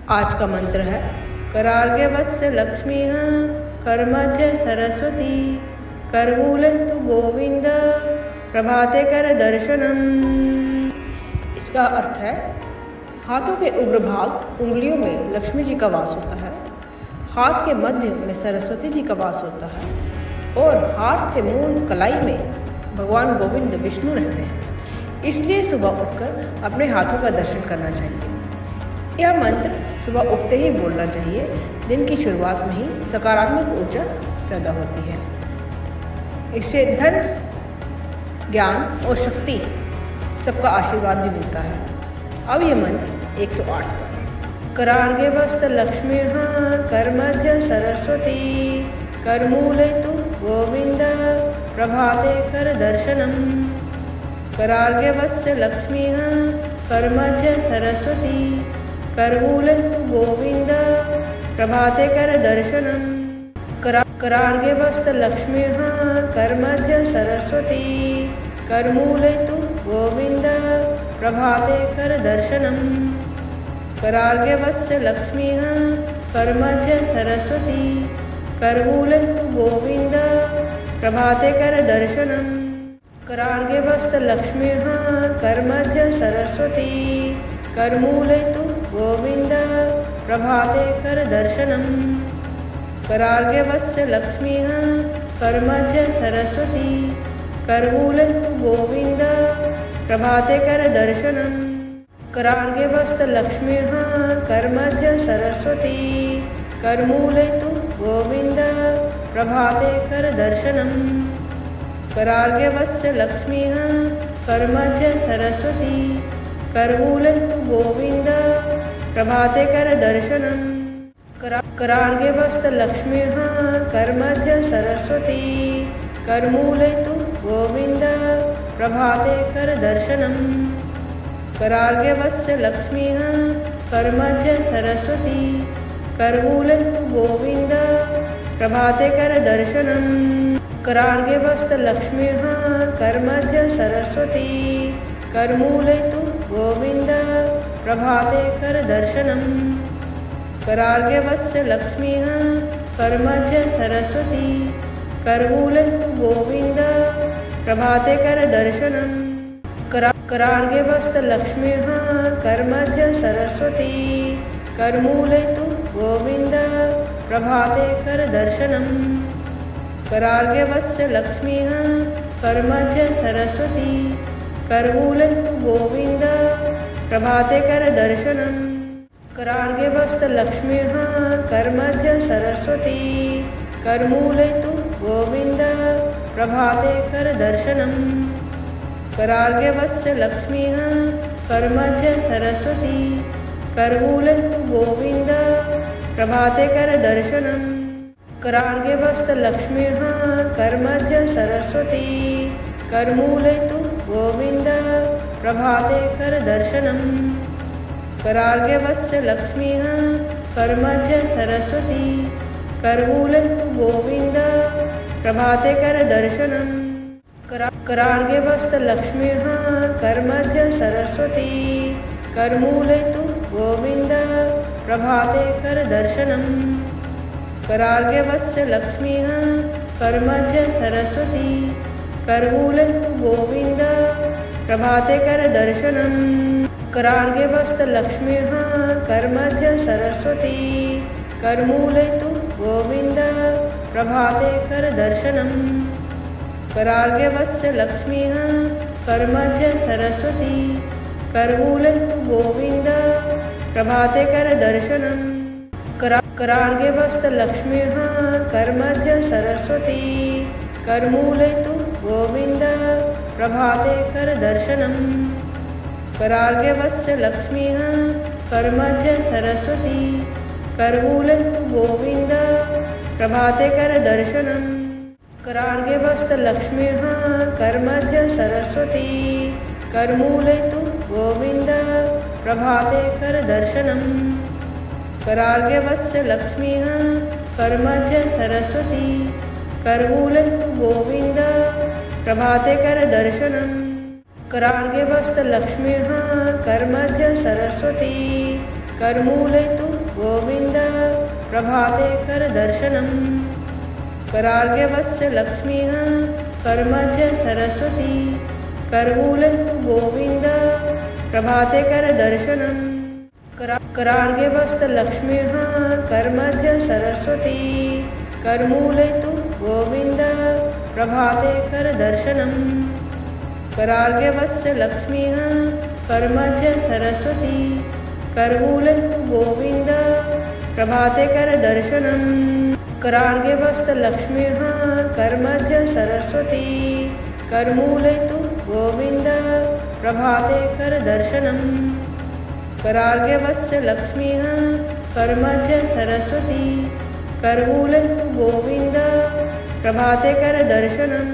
आज का मंत्र है करार्गे वत्स्य लक्ष्मी करमध्य सरस्वती करमूले तु गोविंद प्रभाते कर दर्शनम। इसका अर्थ है हाथों के उग्र भाग उंगलियों में लक्ष्मी जी का वास होता है, हाथ के मध्य में सरस्वती जी का वास होता है और हाथ के मूल कलाई में भगवान गोविंद विष्णु रहते हैं। इसलिए सुबह उठकर अपने हाथों का दर्शन करना चाहिए। यह मंत्र सुबह उठते ही बोलना चाहिए। दिन की शुरुआत में ही सकारात्मक ऊर्जा पैदा होती है। इससे धन, ज्ञान और शक्ति सबका आशीर्वाद भी मिलता है। अब ये मंत्र 108 पर करार्गे वस्त लक्ष्मी करमध्य सरस्वती करमूले तु गोविंद प्रभाते कर दर्शनम। करार्गे वत्स्य लक्ष्मी करमध्य सरस्वती करमूले तु गोविंद प्रभाते कर दर्शनम। करार्गे वस्त लक्ष्मी करमध्य सरस्वती करमूले तु गोविंद प्रभाते कर दर्शनम। करार्गे वत्स्य लक्ष्मी करमध्य सरस्वती करमूले तु गोविंद प्रभाते कर दर्शनम। करार्गे वस्त लक्ष्मी करमध्य सरस्वती करमूले तु गोविंद प्रभाते कर दर्शनम। करार्गे वत्स्य लक्ष्मी करमध्य सरस्वती करमूले तु गोविंद प्रभाते कर दर्शनम। करार्गे वस्त लक्ष्मी करमध्य सरस्वती करमूले तु गोविंद प्रभाते कर दर्शनम। करार्गे वत्स्य लक्ष्मी करमध्य सरस्वती करमूले तु गोविंद प्रभाते कर दर्शनम। करार्गे वस्त लक्ष्मी करमध्य सरस्वती करमूले तु गोविंद प्रभाते कर दर्शनम। करार्गे वत्स्य लक्ष्मी करमध्य सरस्वती करमूले तु गोविंद प्रभाते कर दर्शनम। करार्गे वस्त लक्ष्मी करमध्य सरस्वती करमूले तु गोविंद प्रभाते कर दर्शनम। करार्गे वत्स्य लक्ष्मी करमध्य सरस्वती करमूले तु गोविंद प्रभाते कर दर्शनम। करार्गे वस्त लक्ष्मी करमध्य सरस्वती करमूले तु गोविंद प्रभाते कर दर्शनम। करार्गे वत्स्य लक्ष्मी करमध्य सरस्वती करमूले तु गोविंद प्रभाते कर दर्शनम। करार्गे वस्त लक्ष्मी करमध्य सरस्वती करमूले तु गोविंद प्रभाते कर दर्शनम। करार्गे वत्स्य लक्ष्मी करमध्य सरस्वती करमूले तु गोविंद प्रभाते कर दर्शनम। करार्गे वस्त लक्ष्मी करमध्य सरस्वती करमूले तु गोविंद प्रभाते कर दर्शनम। करार्गे वत्स्य लक्ष्मी करमध्य सरस्वती करमूले तु गोविंद प्रभाते कर दर्शनम। करार्गे वस्त लक्ष्मी करमध्य सरस्वती करमूले तु गोविंद प्रभाते कर दर्शनम। करार्गे वत्स्य लक्ष्मी करमध्य सरस्वती करमूले तु गोविंद प्रभाते कर दर्शनम। करार्गे वस्त लक्ष्मी करमध्य सरस्वती करमूले तु गोविंद प्रभाते कर दर्शनम। करार्गे वत्स्य लक्ष्मी करमध्य सरस्वती करमूले तु गोविंद प्रभाते कर दर्शनम। करार्गे वस्त लक्ष्मी करमध्य सरस्वती करमूले तु गोविंद प्रभाते कर दर्शनम। करार्गे वत्स्य लक्ष्मी करमध्य सरस्वती करमूले तु गोविंद प्रभाते कर दर्शनम। करार्गे वस्त लक्ष्मी करमध्य सरस्वती करमूले तु गोविंद प्रभाते कर दर्शनम। करार्गे वत्स्य लक्ष्मी करमध्य सरस्वती करमूले तु गोविंद प्रभाते कर दर्शनम। करार्गे वस्त लक्ष्मी कर्मध्य सरस्वती करमूले तु गोविन्द प्रभाते कर दर्शनम् करार्गे वत्स लक्ष्मीः करमध्य सरस्वती करमूले तु गोविन्द प्रभाते कर दर्शनम् करार्गे वस्त लक्ष्मीः करमध्य सरस्वती करमूले तु गोविन्द प्रभाते कर दर्शनम् करार्गे वत्स लक्ष्मीः करमध्य सरस्वती करमूले तु गोविन्द प्रभाते कर दर्शनम् करार्गे वस्त लक्ष्मीः करमध्य सरस्वती करमूले तु गोविन्द प्रभाते कर दर्शनम् करार्गे वत्स लक्ष्मीः करमध्य सरस्वती करमूले तु गोविन्द प्रभाते कर दर्शनम्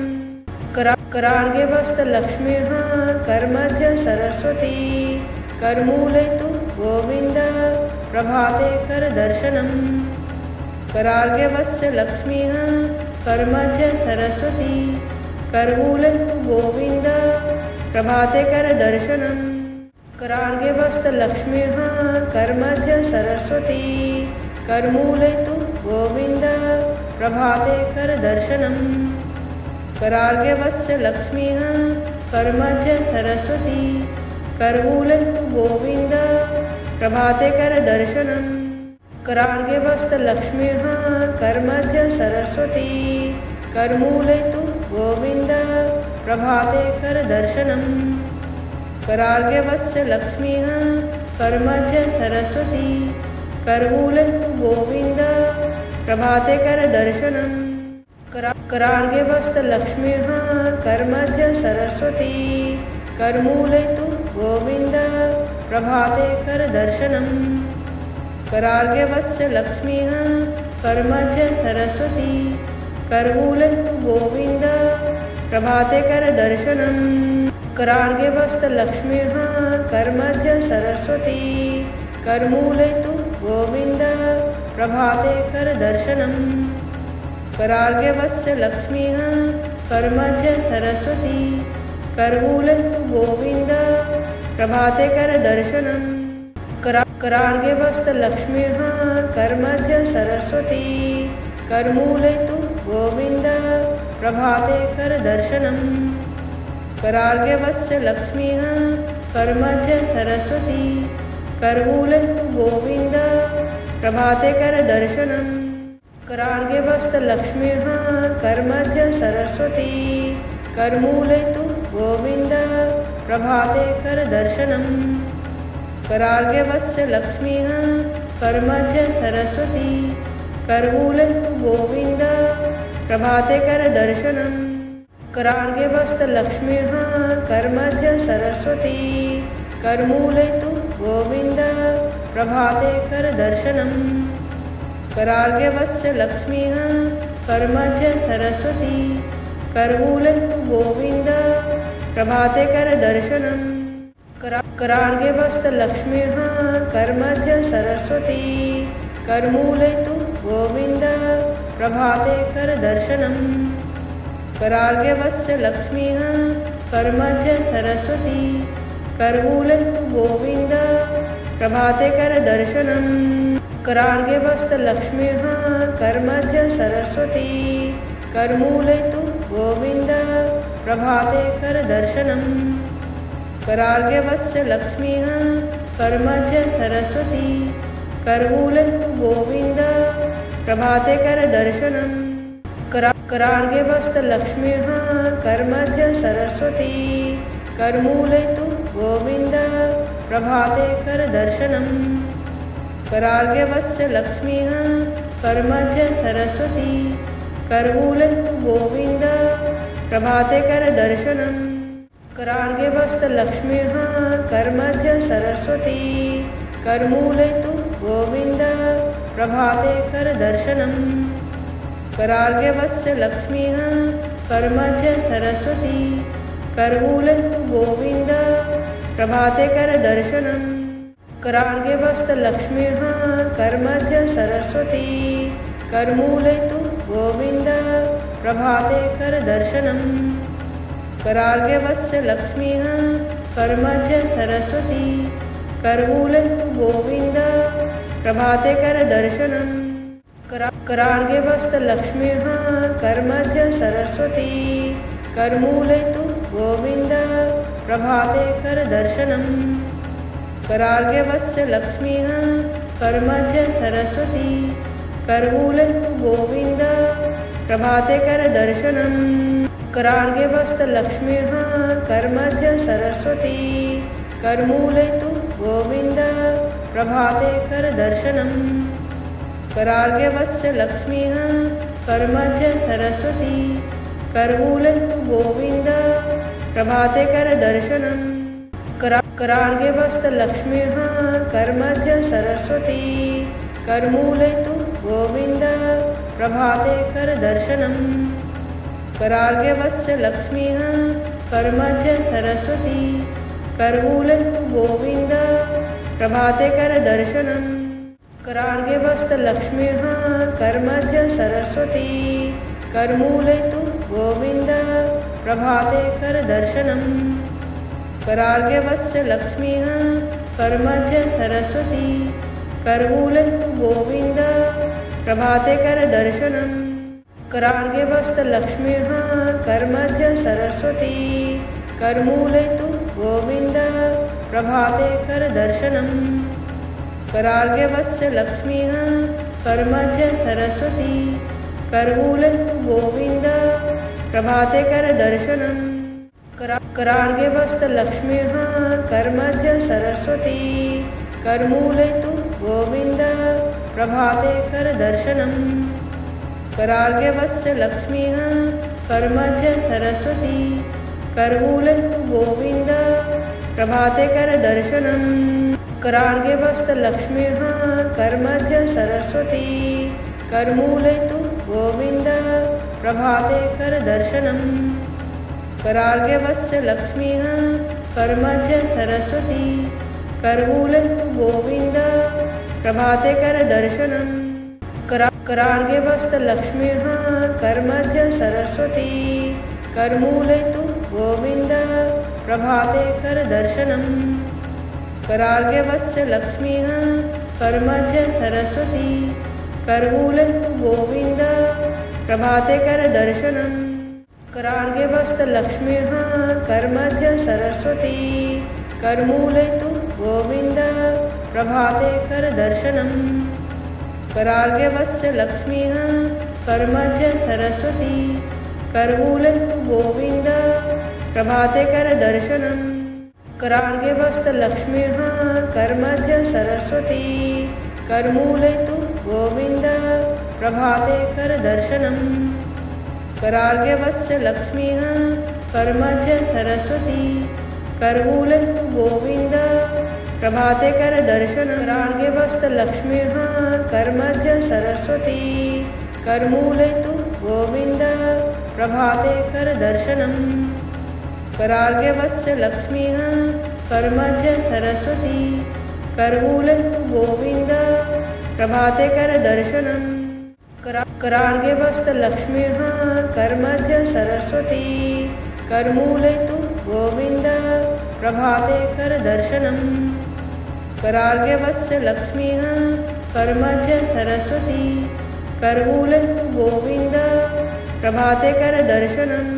करार्गे वस्त लक्ष्मीः करमध्य सरस्वती करमूले तु गोविन्द प्रभाते कर दर्शनम् करार्गे वत्स लक्ष्मीः करमध्य सरस्वती करमूले तु गोविन्द प्रभाते कर दर्शनम् करार्गे वस्त लक्ष्मीः करमध्य सरस्वती करमूले तु गोविन्द प्रभाते कर दर्शनम् करार्गे वत्स लक्ष्मीः करमध्य सरस्वती करमूले तु गोविन्द प्रभाते कर दर्शनम् करार्गे वस्त लक्ष्मीः करमध्य सरस्वती करमूले तु गोविन्द प्रभाते कर दर्शनम् करार्गे वत्स लक्ष्मीः करमध्य सरस्वती करमूले तु गोविन्द प्रभाते कर दर्शनम् करार्गे वस्त लक्ष्मीः करमध्य सरस्वती करमूले तु गोविन्द प्रभाते कर दर्शनम् करार्गे वत्स लक्ष्मीः करमध्य सरस्वती करमूले तु गोविन्द प्रभाते कर दर्शनम् करार्गे वस्त लक्ष्मीः करमध्य सरस्वती करमूले तु गोविन्द प्रभाते कर दर्शनम् करार्गे वत्स लक्ष्मीः करमध्य सरस्वती करमूले तु गोविन्द प्रभाते कर दर्शनम् करार्गे वस्त लक्ष्मीः करमध्य सरस्वती करमूले तु गोविन्द प्रभाते कर दर्शनम् करार्गे वत्स लक्ष्मीः करमध्य सरस्वती करमूले तु गोविन्द प्रभाते कर दर्शनम् करार्गे वस्त लक्ष्मीः करमध्य सरस्वती करमूले तु गोविन्द प्रभाते कर दर्शनम् करार्गे वत्स लक्ष्मीः करमध्य सरस्वती करमूले तु गोविन्द प्रभाते कर दर्शनम् करार्गे वस्त लक्ष्मीः करमध्य सरस्वती करमूले तु गोविन्द प्रभाते कर दर्शनम् करार्गे वत्स लक्ष्मीः करमध्य सरस्वती करमूले तु गोविन्द प्रभाते कर दर्शनम् करार्गे वस्त लक्ष्मीः करमध्य सरस्वती करमूले तु गोविन्द प्रभाते कर दर्शनम् करार्गे वत्स लक्ष्मीः करमध्य सरस्वती करमूले तु गोविन्द प्रभाते कर दर्शनम् करार्गे वस्त लक्ष्मीः करमध्य सरस्वती करमूले तु गोविन्द प्रभाते कर दर्शनम् करार्गे वत्स लक्ष्मीः करमध्य सरस्वती करमूले तु गोविन्द प्रभाते कर दर्शनम् करार्गे वस्त लक्ष्मीः करमध्य सरस्वती करमूले तु गोविन्द प्रभाते कर दर्शनम् करार्गे वत्स लक्ष्मीः करमध्य सरस्वती करमूले तु गोविन्द प्रभाते कर दर्शनम् करार्गे वस्त लक्ष्मीः करमध्य सरस्वती करमूले तु गोविन्द प्रभाते कर दर्शनम् करार्गे वत्स लक्ष्मीः करमध्य सरस्वती करमूले तु गोविन्द प्रभाते कर दर्शनम् करार्गे वस्त लक्ष्मीः करमध्य सरस्वती करमूले तु गोविन्द प्रभाते कर दर्शनम् करार्गे वत्स लक्ष्मीः करमध्य सरस्वती करमूले तु गोविन्द प्रभाते करदर्शनम् करार्गे वस्तलक्ष्म्यः करमध्य सरस्वती करमूले तु गोविन्द प्रभाते करदर्शनम् करार्गे वत्सलक्ष्म्यः करमध्य सरस्वती करमूले तु गोविन्द प्रभाते करदर्शनम् करार्गे वस्तलक्ष्म्यः करमध्य सरस्वती करमूले तु गोविन्द प्रभाते करदर्शनम् करार्गे वत्सलक्ष्म्यः करमध्य सरस्वती करमूले तु गोविन्द प्रभाते करदर्शनम् करार्गे वस्तलक्ष्म्यः करमध्य सरस्वती करमूले तु गोविन्द प्रभाते करदर्शनम् करार्गे वत्सलक्ष्म्यः करमध्य सरस्वती करमूले तु गोविन्द प्रभाते करदर्शनम् करार्गे वस्तलक्ष्म्यः करमध्य सरस्वती करमूले तु गोविन्द प्रभाते करदर्शनम् करार्गे वत्सलक्ष्म्यः करमध्य सरस्वती करमूले तु गोविन्द प्रभाते करदर्शनम् करार्गे वस्तलक्ष्म्यः करमध्य सरस्वती करमूले तु गोविन्द प्रभाते करदर्शनम् करार्गे वत्सलक्ष्म्यः करमध्य सरस्वती करमूले तु गोविन्द प्रभाते करदर्शनम् करार्गे वस्तलक्ष्म्यः करमध्य सरस्वती करमूले तु गोविन्द प्रभाते करदर्शनम् करार्गे वत्सलक्ष्म्यः करमध्य सरस्वती करमूले तु गोविन्द प्रभाते करदर्शनम् करार्गे वस्तलक्ष्म्यः करमध्य सरस्वती करमूले तु गोविन्द प्रभाते करदर्शनम् करार्गे वत्सलक्ष्म्यः करमध्य सरस्वती करमूले तु गोविन्द प्रभाते करदर्शनम् करार्गे वस्तलक्ष्म्यः करमध्य सरस्वती करमूले तु गोविन्द प्रभाते करदर्शनम् करार्गे वत्सलक्ष्म्यः करमध्य सरस्वती करमूले तु गोविन्द प्रभाते करदर्शनम् करार्गे वस्तलक्ष्म्यः करमध्य सरस्वती करमूले तु गोविन्द प्रभाते करदर्शनम् करार्गे वत्सलक्ष्म्यः करमध्य सरस्वती करमूले तु गोविन्द प्रभाते करदर्शनम् करार्गे वस्तलक्ष्म्यः करमध्य सरस्वती करमूले तु गोविन्द प्रभाते करदर्शनम् करार्गे वत्सलक्ष्म्यः करमध्य सरस्वती करमूले तु गोविन्द प्रभाते करदर्शनम् करार्गे वस्तलक्ष्म्यः करमध्य सरस्वती करमूले तु गोविन्द प्रभाते करदर्शनम् करार्गे वत्सलक्ष्म्यः करमध्य सरस्वती करमूले तु गोविन्द प्रभाते करदर्शनम् करार्गे वस्तलक्ष्म्यः करमध्य सरस्वती करमूले तु गोविन्द प्रभाते करदर्शनम् करार्गे वत्सलक्ष्म्यः करमध्य सरस्वती करमूले तु गोविन्द प्रभाते करदर्शनम्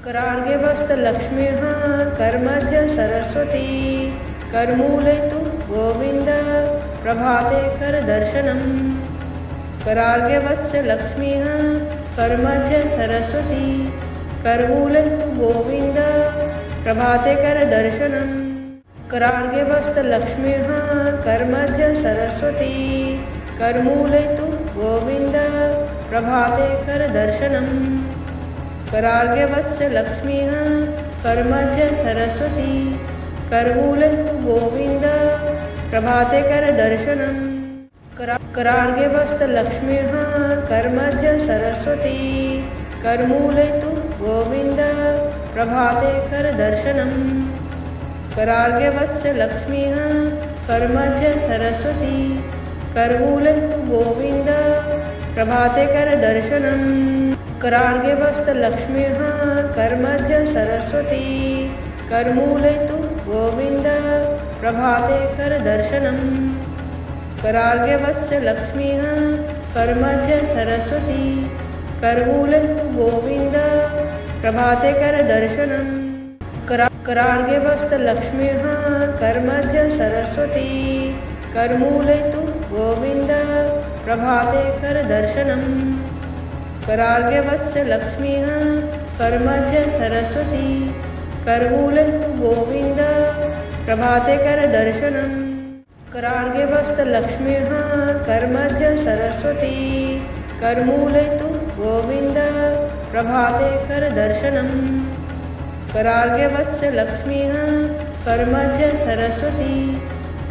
करार्गे वस्तलक्ष्म्यः करमध्य सरस्वती करमूले तु गोविन्द प्रभाते करदर्शनम् करार्गे वत्सलक्ष्म्यः करमध्य सरस्वती करमूले तु गोविन्द प्रभाते करदर्शनम् करार्गे वस्तलक्ष्म्यः करमध्य सरस्वती करमूले तु गोविन्द प्रभाते करदर्शनम् करार्गे वत्सलक्ष्म्यः करमध्य सरस्वती करमूले तु गोविन्द प्रभाते करदर्शनम् करार्गे वस्तलक्ष्म्यः करमध्य सरस्वती करमूले तु गोविन्द प्रभाते करदर्शनम् करार्गे वत्सलक्ष्म्यः करमध्य सरस्वती करमूले तु गोविन्द प्रभाते करदर्शनम् करार्गे वस्तलक्ष्म्यः करमध्य सरस्वती करमूले तु गोविन्द प्रभाते करदर्शनम् करार्गे वत्स्य लक्ष्मीः करमध्य सरस्वती करमूले तु गोविन्द प्रभाते करदर्शनम् करार्गे वस्त लक्ष्मीः करमध्य सरस्वती करमूले तु गोविन्द प्रभाते करदर्शनम् करार्गे वत्स्य लक्ष्मीः करमध्य सरस्वती करमूले तु गोविन्द प्रभाते करदर्शनम् करार्गे वस्त लक्ष्मीः करमध्य सरस्वती करमूले तु गोविन्द प्रभाते करदर्शनम् करार्गे वत्स्य लक्ष्मीः करमध्य सरस्वती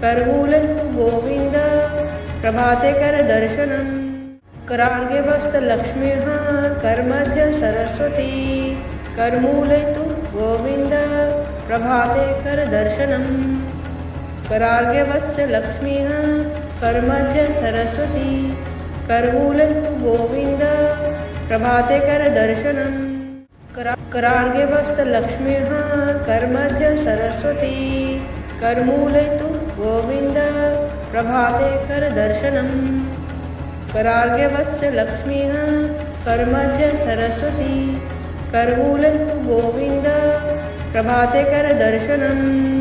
करमूले तु गोविन्द प्रभाते करदर्शनम् करार्गे वस्त लक्ष्मीः करमध्य सरस्वती करमूले तु गोविन्द प्रभाते करदर्शनम् करार्गे वत्स्य लक्ष्मीः करमध्य सरस्वती करमूले तु गोविन्द प्रभाते करदर्शनम् करार्गे वस्त लक्ष्मीः करमध्य सरस्वती करमूले तु गोविन्द प्रभाते करदर्शनम् करार्गे वत्स्य लक्ष्मीः करमध्य सरस्वती करमूले तु गोविन्द प्रभाते करदर्शनम्।